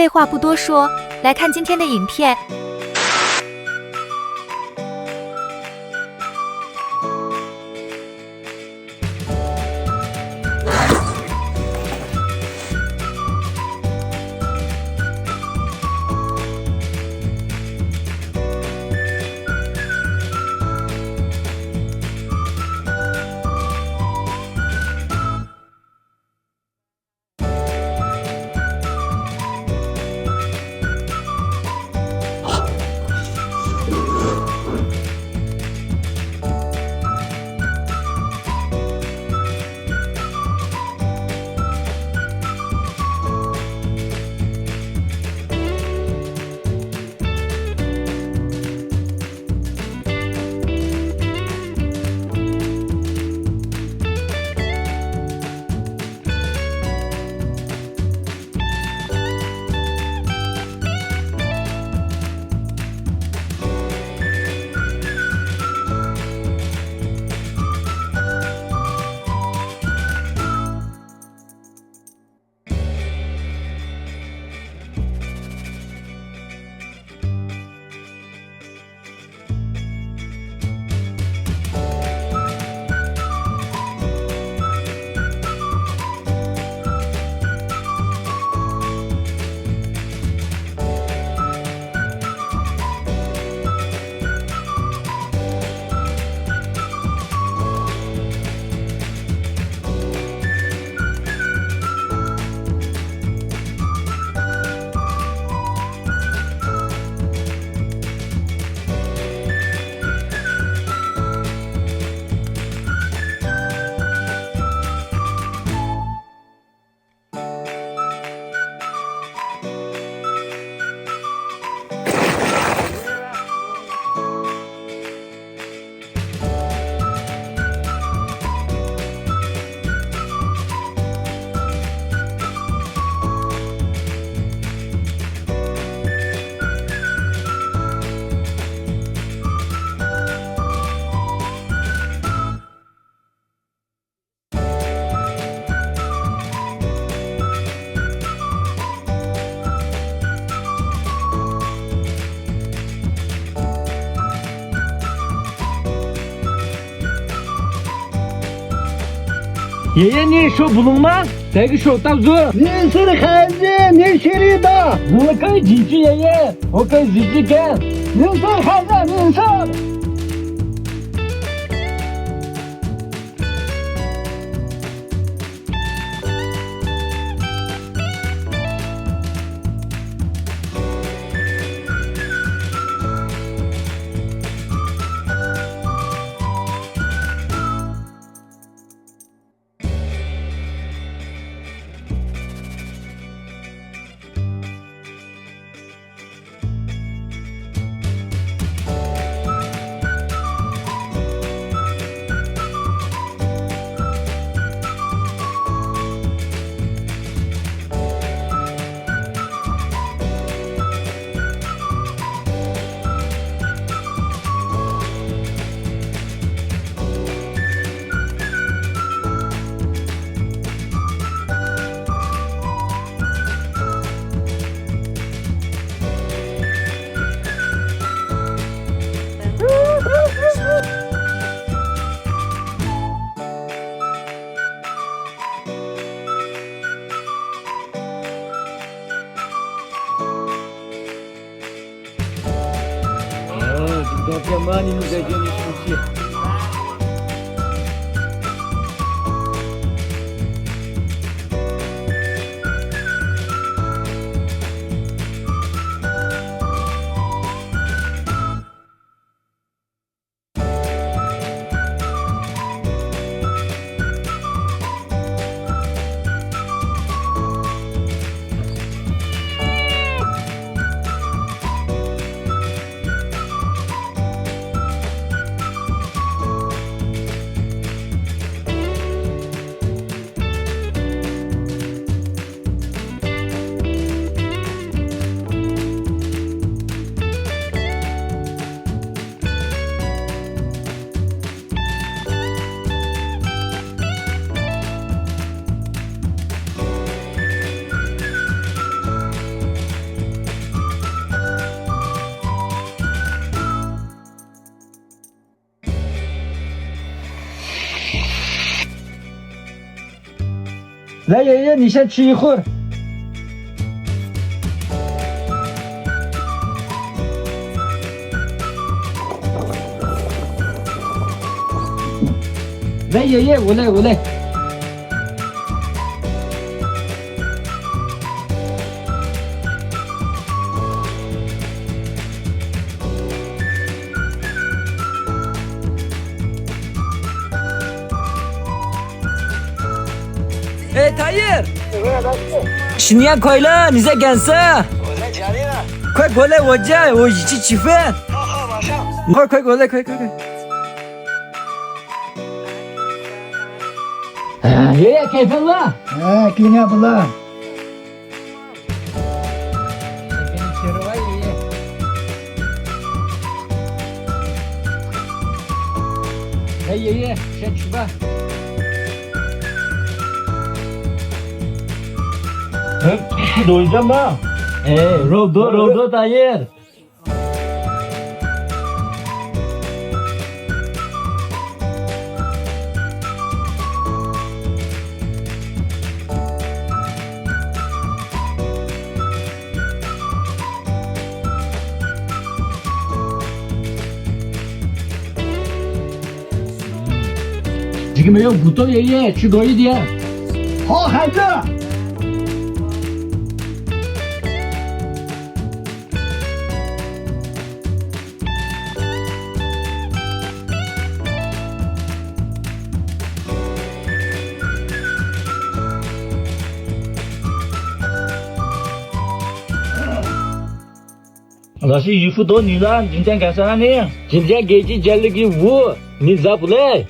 废话不多说，来看今天的影片。爷爷，你手不冷吗？这个手打住。你是的孩子，你学里的。我可以自己，爷爷，我可以自己干。你是的孩子，你是。今天嘛，你们在这里休息。来，爷爷，你先吃一会儿。来，爷爷，我来。哎，大爷，新年快乐！你在干啥？我在家里呢。快过来我家，我一起吃饭。好，马上。快过来，快！爷爷开饭了。哎，给你不了。先给你切了吧，爷爷。来，爷爷，先吃吧。多一点吧。哎，肉多，大爷。这个没有不多，爷爷，吃多一点。好孩子。老师衣服多女了，今天干啥呢？今天给你捡了个物，你咋不来？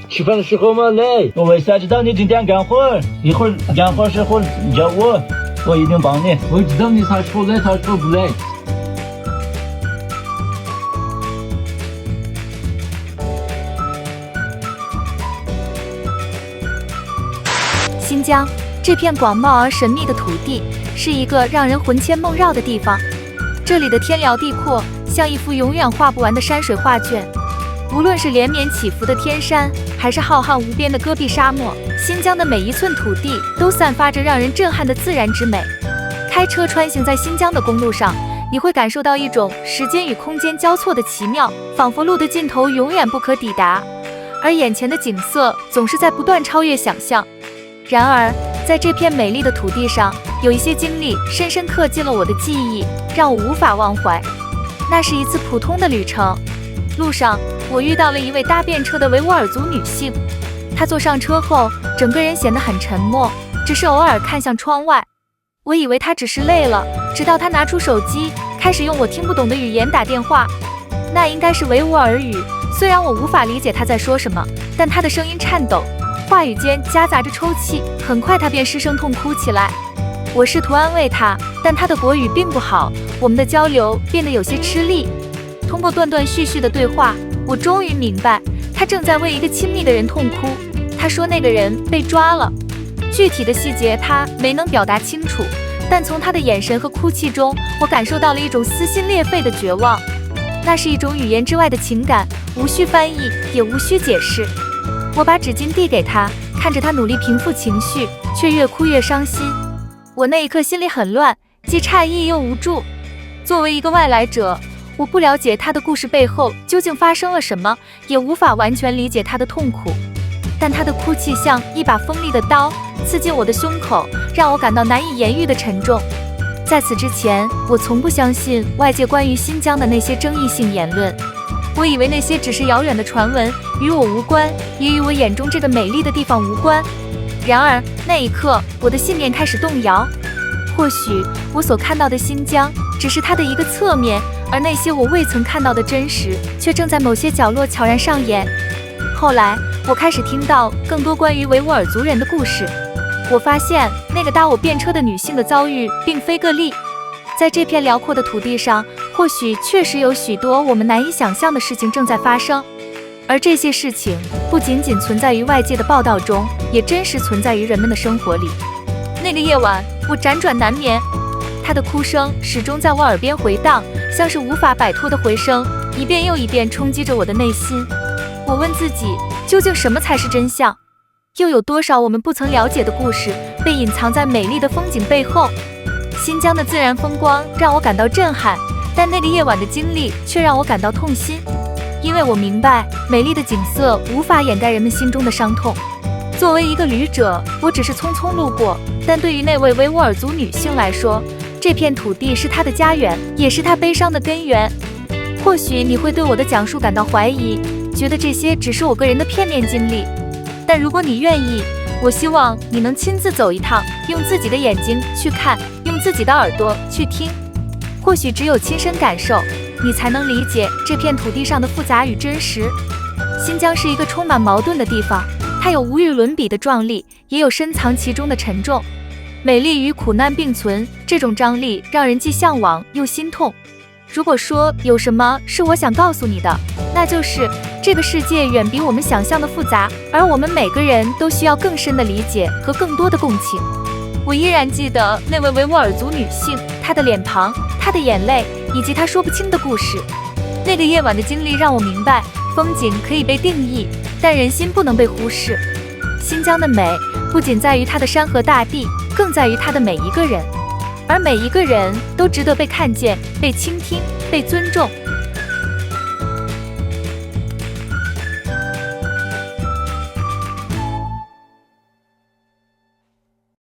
吃饭的时候嘛来。我为啥知道你今天干活？一会儿干活时候叫我一定帮你。我知道你啥时候来，啥时候不来。新疆这片广袤而神秘的土地，是一个让人魂牵梦绕的地方。这里的天辽地阔，像一幅永远画不完的山水画卷。无论是连绵起伏的天山，还是浩瀚无边的戈壁沙漠，新疆的每一寸土地都散发着让人震撼的自然之美。开车穿行在新疆的公路上，你会感受到一种时间与空间交错的奇妙，仿佛路的尽头永远不可抵达，而眼前的景色总是在不断超越想象。然而，在这片美丽的土地上，有一些经历深深刻进了我的记忆，让我无法忘怀。那是一次普通的旅程，路上我遇到了一位搭便车的维吾尔族女性。她坐上车后，整个人显得很沉默，只是偶尔看向窗外。我以为她只是累了，直到她拿出手机，开始用我听不懂的语言打电话。那应该是维吾尔语，虽然我无法理解她在说什么，但她的声音颤抖，话语间夹杂着抽泣，很快她便失声痛哭起来。我试图安慰她，但她的国语并不好，我们的交流变得有些吃力。通过断断续续的对话，我终于明白，她正在为一个亲密的人痛哭。她说那个人被抓了，具体的细节她没能表达清楚，但从她的眼神和哭泣中，我感受到了一种撕心裂肺的绝望。那是一种语言之外的情感，无需翻译，也无需解释。我把纸巾递给她，看着她努力平复情绪，却越哭越伤心。我那一刻心里很乱，既诧异又无助。作为一个外来者，我不了解她的故事背后究竟发生了什么，也无法完全理解她的痛苦。但她的哭泣像一把锋利的刀，刺进我的胸口，让我感到难以言喻的沉重。在此之前，我从不相信外界关于新疆的那些争议性言论，我以为那些只是遥远的传闻，与我无关，也与我眼中这个美丽的地方无关。然而那一刻，我的信念开始动摇。或许我所看到的新疆只是它的一个侧面，而那些我未曾看到的真实，却正在某些角落悄然上演。后来我开始听到更多关于维吾尔族人的故事，我发现那个搭我便车的女性的遭遇并非个例。在这片辽阔的土地上，或许确实有许多我们难以想象的事情正在发生，而这些事情不仅仅存在于外界的报道中，也真实存在于人们的生活里。那个夜晚，我辗转难眠，她的哭声始终在我耳边回荡，像是无法摆脱的回声，一遍又一遍冲击着我的内心。我问自己，究竟什么才是真相？又有多少我们不曾了解的故事被隐藏在美丽的风景背后？新疆的自然风光让我感到震撼，但那个夜晚的经历却让我感到痛心，因为我明白，美丽的景色无法掩盖人们心中的伤痛。作为一个旅者，我只是匆匆路过，但对于那位维吾尔族女性来说，这片土地是她的家园，也是她悲伤的根源。或许你会对我的讲述感到怀疑，觉得这些只是我个人的片面经历，但如果你愿意，我希望你能亲自走一趟，用自己的眼睛去看，用自己的耳朵去听。或许只有亲身感受，你才能理解这片土地上的复杂与真实。新疆是一个充满矛盾的地方，它有无与伦比的壮丽，也有深藏其中的沉重。美丽与苦难并存，这种张力让人既向往又心痛。如果说有什么是我想告诉你的，那就是这个世界远比我们想象的复杂，而我们每个人都需要更深的理解和更多的共情。我依然记得那位维吾尔族女性，她的脸庞，她的眼泪，以及她说不清的故事。那个夜晚的经历让我明白，风景可以被定义，但人心不能被忽视。新疆的美不仅在于它的山河大地，更在于它的每一个人，而每一个人都值得被看见、被倾听、被尊重。